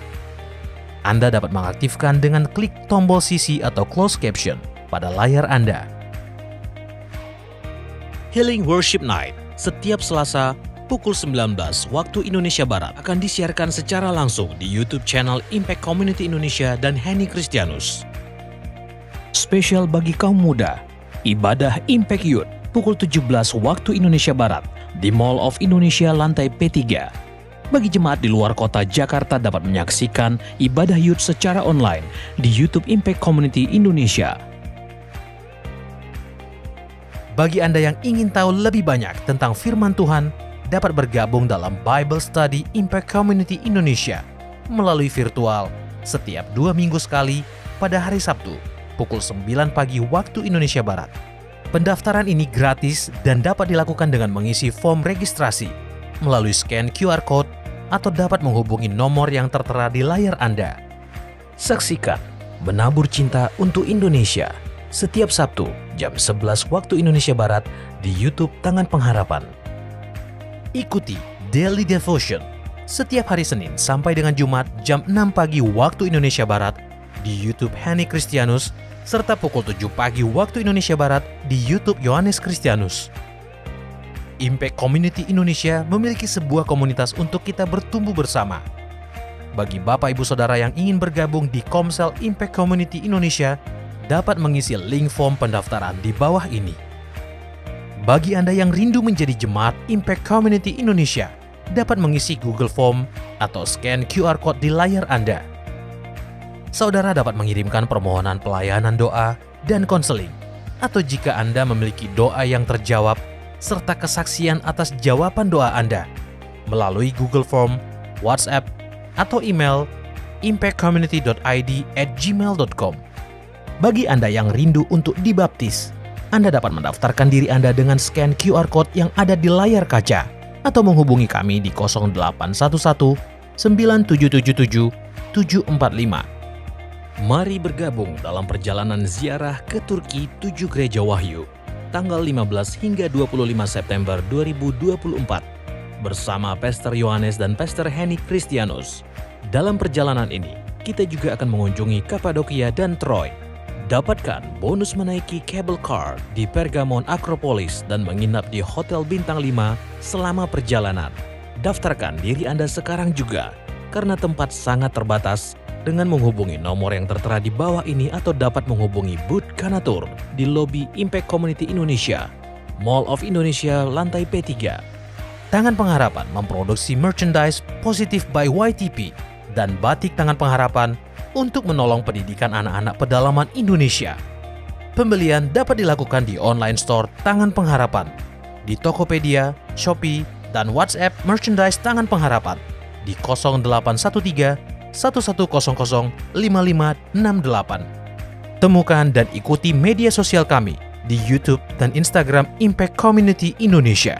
Anda dapat mengaktifkan dengan klik tombol CC atau closed caption pada layar Anda. Healing Worship Night setiap Selasa pukul 19 waktu Indonesia Barat akan disiarkan secara langsung di YouTube channel Impact Community Indonesia dan Henny Kristianus. Spesial bagi kaum muda, ibadah Impact Youth pukul 17 waktu Indonesia Barat di Mall of Indonesia lantai P3. Bagi jemaat di luar kota Jakarta dapat menyaksikan ibadah youth secara online di YouTube Impact Community Indonesia. Bagi Anda yang ingin tahu lebih banyak tentang firman Tuhan, dapat bergabung dalam Bible Study Impact Community Indonesia melalui virtual setiap 2 minggu sekali pada hari Sabtu pukul 9 pagi waktu Indonesia Barat. Pendaftaran ini gratis dan dapat dilakukan dengan mengisi form registrasi melalui scan QR Code atau dapat menghubungi nomor yang tertera di layar Anda. Saksikan Menabur Cinta untuk Indonesia setiap Sabtu jam 11 waktu Indonesia Barat di YouTube Tangan Pengharapan. Ikuti Daily Devotion setiap hari Senin sampai dengan Jumat jam 6 pagi waktu Indonesia Barat di YouTube Henny Kristianus serta pukul 7 pagi waktu Indonesia Barat di YouTube Yohanes Kristianus. Impact Community Indonesia memiliki sebuah komunitas untuk kita bertumbuh bersama. Bagi Bapak Ibu Saudara yang ingin bergabung di Komsel Impact Community Indonesia, dapat mengisi link form pendaftaran di bawah ini. Bagi Anda yang rindu menjadi jemaat Impact Community Indonesia, dapat mengisi Google Form atau scan QR Code di layar Anda. Saudara dapat mengirimkan permohonan pelayanan doa dan konseling, atau jika Anda memiliki doa yang terjawab, serta kesaksian atas jawaban doa Anda melalui Google Form, WhatsApp, atau email impactcommunity.id@gmail.com. Bagi Anda yang rindu untuk dibaptis, Anda dapat mendaftarkan diri Anda dengan scan QR Code yang ada di layar kaca atau menghubungi kami di 0811 9777 745. Mari bergabung dalam perjalanan ziarah ke Turki 7 Gereja Wahyu, tanggal 15 hingga 25 September 2024, bersama Pastor Yohanes dan Pastor Henny Kristianus. Dalam perjalanan ini, kita juga akan mengunjungi Kapadokia dan Troy. Dapatkan bonus menaiki cable car di Pergamon Acropolis dan menginap di Hotel Bintang 5 selama perjalanan. Daftarkan diri Anda sekarang juga, karena tempat sangat terbatas, dengan menghubungi nomor yang tertera di bawah ini atau dapat menghubungi Booth Kanatur di lobi Impact Community Indonesia, Mall of Indonesia, lantai P3. Tangan Pengharapan memproduksi merchandise Positive by YTP dan batik Tangan Pengharapan untuk menolong pendidikan anak-anak pedalaman Indonesia. Pembelian dapat dilakukan di online store Tangan Pengharapan, di Tokopedia, Shopee, dan WhatsApp merchandise Tangan Pengharapan di 0813 1100 5568. Temukan dan ikuti media sosial kami di YouTube dan Instagram Impact Community Indonesia.